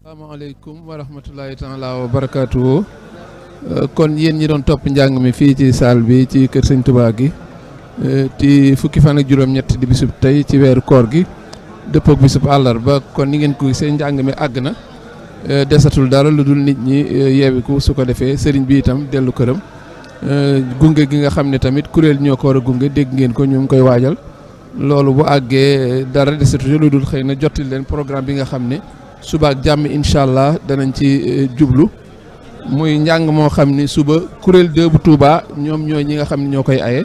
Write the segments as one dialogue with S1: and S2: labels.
S1: asalaamaaleykum wa rahmatulahi taala wa barakaatu. kon yéen ñi doon topp njàng mi fii ci salle bi ci kër Sëñ Touba gi ci fukki fan ak juróom-ñett di bisub tey ci weeru koor gi dëppook bisub àllarba kon ni ngeen ko gisee njàng mi àgg na desatul dara lu dul nit ñi yeewiku su ko defee sëriñ bi itam dellu këram gunge gi nga xam ne tamit kuréel ñoo ko war a gunge dégg ngeen ko ñu ngi koy waajal loolu bu àggee dara desatul lu dul xëy na jottali leen programme bi nga xam ne suba ak jàmm incha allah danañ ci jublu muy njàng moo xam ni suba kuréel 2 bu Touba ñoom ñooy ñi nga xam ne ñoo koy aye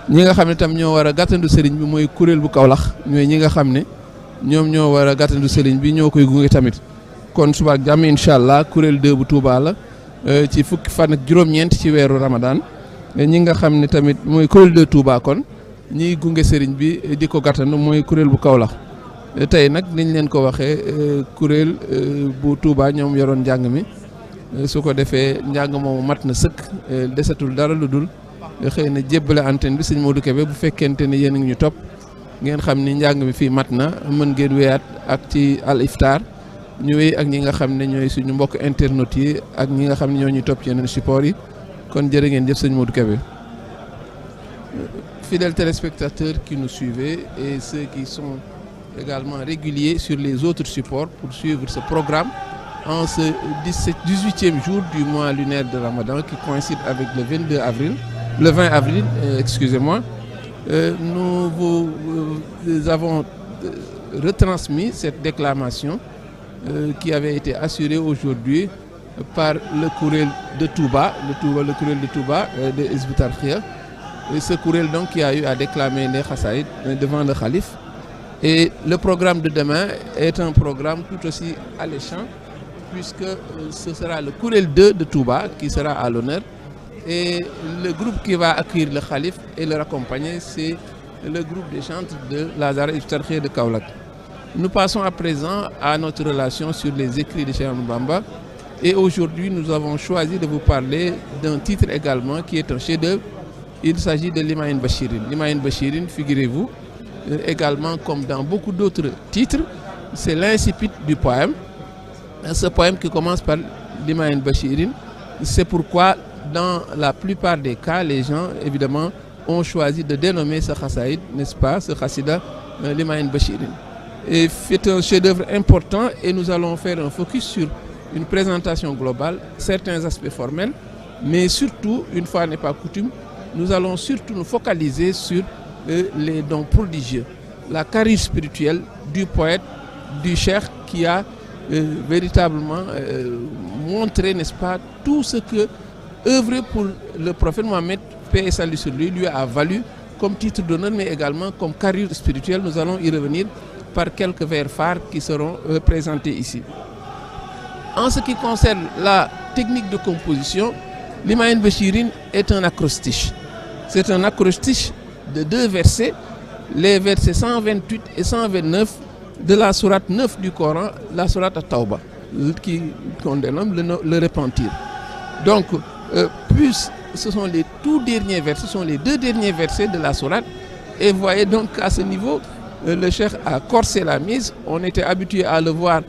S1: ñi nga xam ne tam ñoo war a gàttandu sëriñ bi mooy kuréel bu Kaolack ñooy ñi nga xam ne ñoom ñoo war a gàttandu sëriñ bi ñoo koy gunge tamit kon suba ak jàmm incha allah kuréel 2 bu Touba la ci fukki fan ak juróom-ñeent ci weeru Ramadan ñi nga xam ne tamit mooy kuréel 2 Touba kon ñiy gunge sëriñ bi di ko gàttandu mooy kuréel bu Kaolack tey nag niñ leen ko waxee kuréel bu Touba ñoom yoroon njàng mi su ko defee njàng moomu mat na sëkk desatul dara lu dul xëy na jébbale antenne bi sëñ Modou Kébé bu fekkente ne yéen a ngi ñu topp ngeen xam ni njàng mi fii mat na mën ngeen wéyaat ak ci al iftar ñu wéy ak ñi nga xam ne ñooy suñu mbokk internautes yi ak ñi nga xam ne ñoo ñuy topp ci yeneen support yi kon jërë ngeen jëf sëñ Modou Kébé. Fidèles téléspectateurs qui nous suivez et ceux qui sont également réguliers sur les autres supports pour suivre ce programme en ce 18e jour du mois lunaire de Ramadan qui coïncide avec le 20 avril, excusez-moi. Nous avons retransmis cette déclamation qui avait été assurée aujourd'hui par le kuréel de Touba, le kuréel de Touba de Hizbut Tarqiyyah. Ce kuréel donc qui a eu à déclamer les Khassaïd devant le Khalife. Et le programme de demain est un programme tout aussi alléchant puisque ce sera le kuréel 2 de Touba qui sera à l'honneur et le groupe qui va accueillir le Khalife et le raccompagner, c'est le groupe des chantres de la Zahra Hizbut Tarqiyyah de Kaolack. Nous passons à présent à notre relation sur les écrits de Cheikh Ahmadou Bamba et aujourd'hui nous avons choisi de vous parler d'un titre également qui est un chef-d'œuvre. Il s'agit de l'Himayene Bachirine. L'Himayene Bachirine, figurez-vous, également comme dans beaucoup d'autres titres, c'est l'incipit du poème. Ce poème qui commence par l'Himayene Bachirine, c'est pourquoi dans la plupart des cas, les gens évidemment ont choisi de dénommer ce Khassaïd, n'est-ce pas, ce Khassida, l'Himayene Bachirine. Et c'est un chef-d'œuvre important et nous allons faire un focus sur une présentation globale, certains aspects formels, mais surtout, une fois n'est pas coutume, nous allons surtout nous focaliser sur les dons prodigieux, la carrure spirituelle du poète, du cheikh qui a véritablement montré, n'est-ce pas, tout ce que œuvrer pour le prophète Mohammed, paix et salut sur lui a valu comme titre d'honneur, mais également comme carrure spirituelle. Nous allons y revenir par quelques vers phares qui seront présentés ici. En ce qui concerne la technique de composition, l'Himayene Bachirine est un acrostiche. C'est un acrostiche de 2 versets, les versets 128 et 129 de la sourate 9 du Coran, la sourate At-Tawba, qu'on dénomme le repentir. Donc, puis ce sont les tout derniers versets, ce sont les 2 derniers versets de la sourate. Et vous voyez donc qu'à ce niveau, le cheikh a corsé la mise. On était habitué à le voir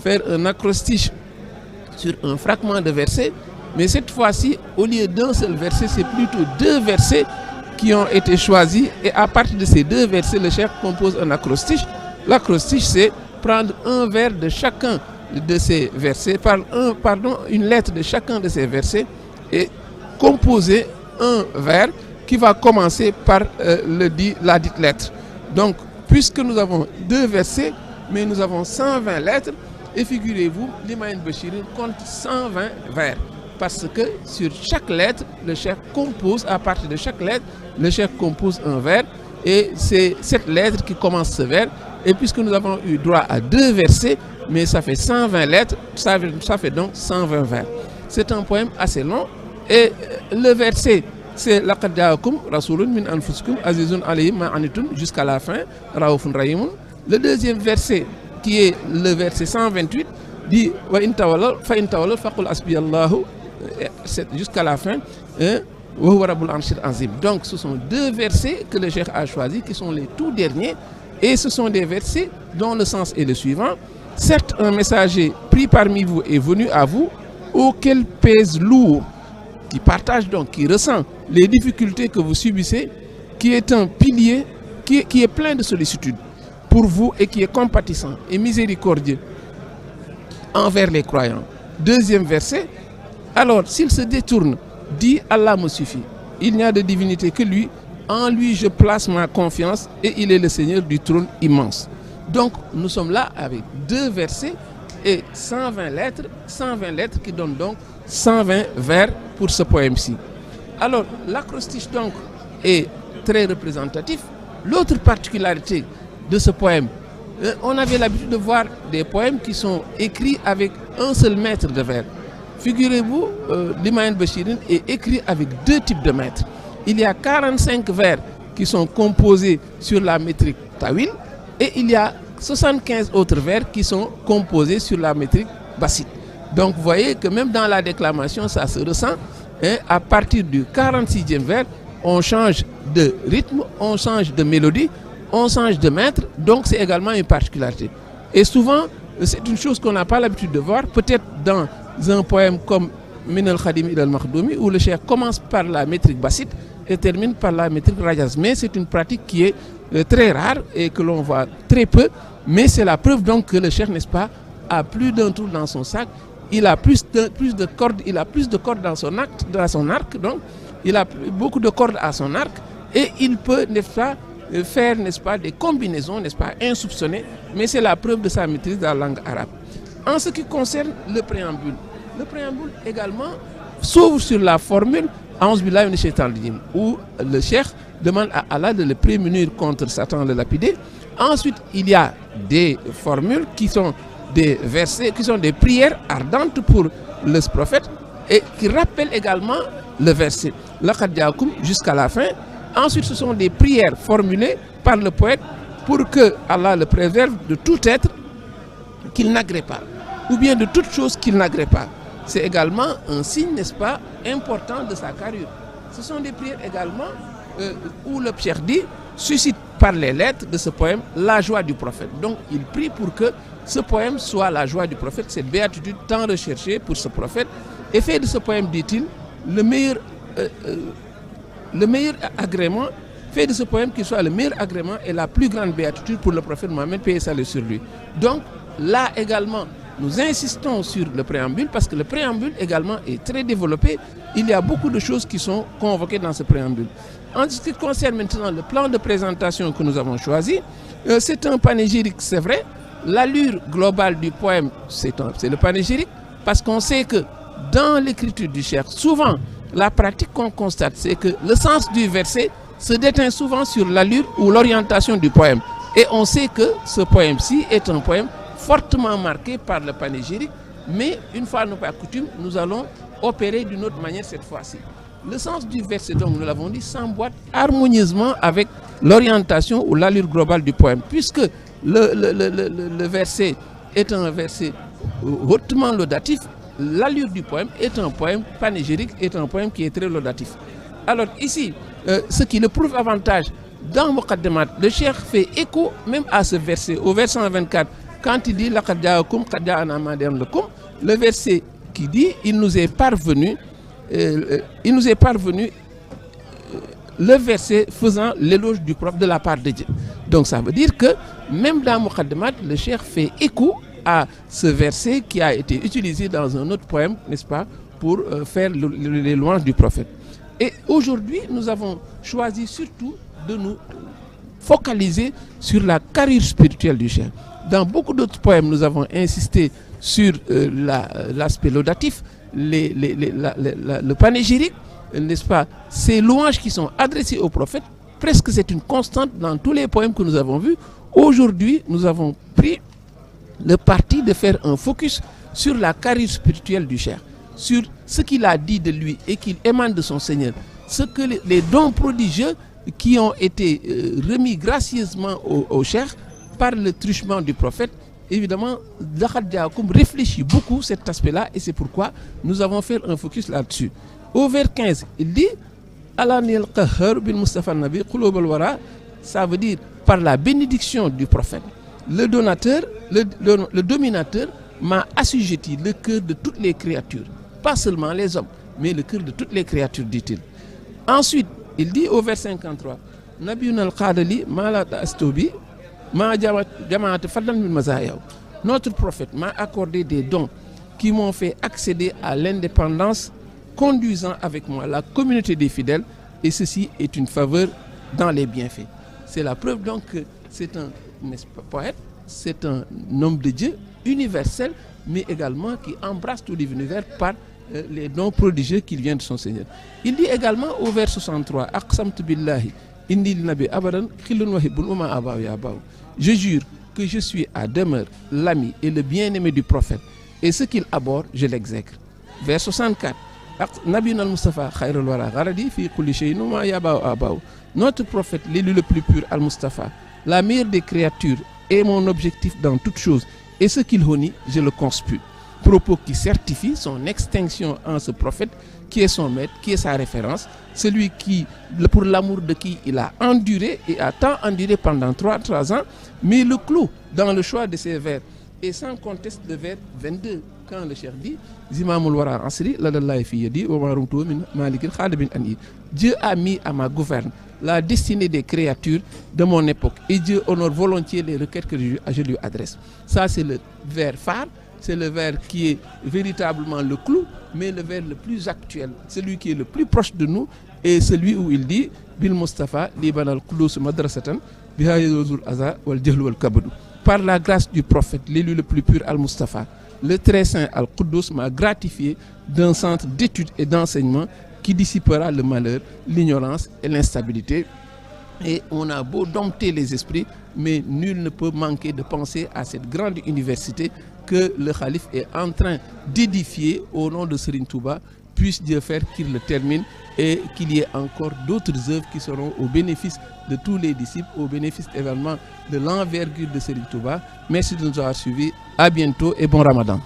S1: faire un acrostiche sur un fragment de verset. Mais cette fois-ci, au lieu d'un seul verset, c'est plutôt 2 versets qui ont été choisis. Et à partir de ces 2 versets, le cheikh compose un acrostiche. L'acrostiche, c'est prendre un vers de chacun de ces versets, une lettre de chacun de ces versets et composer un vers qui va commencer par la dite lettre. Donc, puisque nous avons 2 versets, mais nous avons 120 lettres, et figurez-vous, l'Himayene Bachirine compte 120 vers. Parce que sur chaque lettre, le cheikh compose, à partir de chaque lettre, le cheikh compose un vers et c'est cette lettre qui commence ce vers. Et puisque nous avons eu droit à 2 versets, mais ça fait 120 lettres, ça fait donc 120 vers. C'est un poème assez long et le verset, c'est « Laqad ja'akum rasulun min anfusikum azizun alayhi ma anittum » jusqu'à la fin, « Raoufun rahimun ». Le deuxième verset, qui est le verset 128, dit « Wa in tawallaw fa in tawallaw faqul hasbiyallahu » jusqu'à la fin, donc ce sont 2 versets que le cheikh a choisis qui sont les tout derniers et ce sont des versets dont le sens est le suivant. Certes, un messager pris parmi vous est venu à vous, auquel pèse lourd, qui partage donc, qui ressent les difficultés que vous subissez, qui est un pilier, qui est plein de sollicitude pour vous et qui est compatissant et miséricordieux envers les croyants. Deuxième verset, alors s'il se détourne, dit Allah me suffit. Il n'y a de divinité que lui, en lui je place ma confiance et il est le Seigneur du trône immense. Donc nous sommes là avec 2 versets et 120 lettres qui donnent donc 120 vers pour ce poème-ci. Alors l'acrostiche donc est très représentatif. L'autre particularité de ce poème, on avait l'habitude de voir des poèmes qui sont écrits avec un seul mètre de vers. Figurez-vous, l'Imam Bashirin est écrit avec 2 types de mètres. Il y a 45 vers qui sont composés sur la métrique Tawil et il y a 75 autres vers qui sont composés sur la métrique Basit. Donc vous voyez que même dans la déclamation, ça se ressent. À partir du 46e vers, on change de rythme, on change de mélodie, on change de mètre, donc c'est également une particularité. Et souvent, c'est une chose qu'on n'a pas l'habitude de voir, peut-être dans un poème comme Min al-Khadim ila al-Makhdoumi, où le cheikh commence par la métrique Basit et termine par la métrique Rajaz. Mais c'est une pratique qui est très rare et que l'on voit très peu, mais c'est la preuve donc que le cheikh, n'est-ce pas, a plus d'un trou dans son sac, il a plus de cordes, il a plus de cordes dans son arc, donc il a beaucoup de cordes à son arc et il peut, n'est-ce pas, faire, n'est-ce pas, des combinaisons, n'est-ce pas, insoupçonnées, mais c'est la preuve de sa maîtrise de la langue arabe. En ce qui concerne le préambule également s'ouvre sur la formule A'ouzou billahi minash shaitanir rajim, où le cheikh demande à Allah de le prémunir contre Satan le lapidé. Ensuite, il y a des formules qui sont des versets, qui sont des prières ardentes pour le prophète et qui rappellent également le verset Laqad ja'akum jusqu'à la fin. Ensuite, ce sont des prières formulées par le poète pour que Allah le préserve de tout être qu'il n'agrée pas, ou bien de toute chose qu'il n'agrée pas. C'est également un signe, n'est-ce pas, important de sa carrure. Ce sont des prières également où le cheikh dit suscite par les lettres de ce poème la joie du prophète. Donc il prie pour que ce poème soit la joie du prophète, cette béatitude tant recherchée pour ce prophète, et fait de ce poème, dit-il, le meilleur agrément, fait de ce poème qu'il soit le meilleur agrément et la plus grande béatitude pour le prophète Mohammed, paix et salut sur lui. Donc là également, nous insistons sur le préambule parce que le préambule également est très développé. Il y a beaucoup de choses qui sont convoquées dans ce préambule. En ce qui concerne maintenant le plan de présentation que nous avons choisi, c'est un panégyrique, c'est vrai. L'allure globale du poème, c'est le panégyrique parce qu'on sait que dans l'écriture du cheikh, souvent, la pratique qu'on constate, c'est que le sens du verset se déteint souvent sur l'allure ou l'orientation du poème. Et on sait que ce poème-ci est un poème fortement marqué par le panégyrique, mais une fois n'est pas coutume, nous allons opérer d'une autre manière cette fois-ci. Le sens du verset, donc nous l'avons dit, s'emboîte harmonieusement avec l'orientation ou l'allure globale du poème, puisque le verset est un verset hautement laudatif. L'allure du poème est un poème panégyrique, est un poème qui est très laudatif. Alors ici, ce qui le prouve avantage, dans Muqaddimat, le cheikh fait écho même à ce verset, au verset 124, quand il dit Laqad ja'akum qad ja'ana ma lakum, le verset qui dit il nous est parvenu le verset faisant l'éloge du prophète de la part de Dieu. Donc ça veut dire que même dans Muqaddimat, le cheikh fait écho à ce verset qui a été utilisé dans un autre poème, n'est-ce pas, pour faire les louanges du prophète. Et aujourd'hui, nous avons choisi surtout de nous focaliser sur la carrure spirituelle du cheikh. Dans beaucoup d'autres poèmes, nous avons insisté sur l'aspect laudatif, le panégyrique, n'est-ce pas, ces louanges qui sont adressées au prophète. Presque c'est une constante dans tous les poèmes que nous avons vus. Aujourd'hui, nous avons pris le parti de faire un focus sur la carrure spirituelle du cheikh, sur ce qu'il a dit de lui et qu'il émane de son Seigneur, ce que les dons prodigieux qui ont été remis gracieusement au cheikh par le truchement du prophète. Évidemment, Laqad ja'akum réfléchit beaucoup cet aspect-là et c'est pourquoi nous avons fait un focus là-dessus. Au vers 15, il dit Alaniyal qahhar bil Mustafa Nabi qulub al wara, ça veut dire par la bénédiction du prophète le dominateur m'a assujetti le cœur de toutes les créatures, pas seulement les hommes, mais le cœur de toutes les créatures, dit-il. Ensuite, il dit au vers 53, notre prophète m'a accordé des dons qui m'ont fait accéder à l'indépendance, conduisant avec moi la communauté des fidèles, et ceci est une faveur dans les bienfaits. C'est la preuve donc que c'est un poète, c'est un homme de Dieu universel, mais également qui embrasse tout l'univers par les dons prodigieux qu'il vient de son Seigneur. Il dit également au vers 63, je jure que je suis à demeure l'ami et le bien-aimé du prophète, et ce qu'il aborde, je l'exècre. Vers 64, notre prophète, l'élu le plus pur, Al-Mustafa, la meilleure des créatures, est mon objectif dans toute chose, et ce qu'il honit, je le conspue. Propos qui certifie son extinction en ce prophète, qui est son maître, qui est sa référence, celui qui, pour l'amour de qui il a enduré et a tant enduré pendant 3 ans, mais le clou dans le choix de ses vers, et sans conteste le vers 22, quand le cheikh dit Dieu a mis à ma gouverne la destinée des créatures de mon époque, et Dieu honore volontiers les requêtes que je lui adresse. Ça, c'est le vers phare, c'est le vers qui est véritablement le clou, mais le vers le plus actuel, celui qui est le plus proche de nous, et celui où il dit Bil Mustafa liban al Qudus madrasatan biha yazul aza wal jahl wal kabadu. Par la grâce du prophète, l'élu le plus pur Al-Mustafa, le très saint Al-Quddus m'a gratifié d'un centre d'études et d'enseignement qui dissipera le malheur, l'ignorance et l'instabilité. Et on a beau dompter les esprits, mais nul ne peut manquer de penser à cette grande université que le calife est en train d'édifier au nom de Serigne Touba. Puisse Dieu faire qu'il le termine et qu'il y ait encore d'autres œuvres qui seront au bénéfice de tous les disciples, au bénéfice également de l'envergure de Serigne Touba. Merci de nous avoir suivis. À bientôt et bon Ramadan.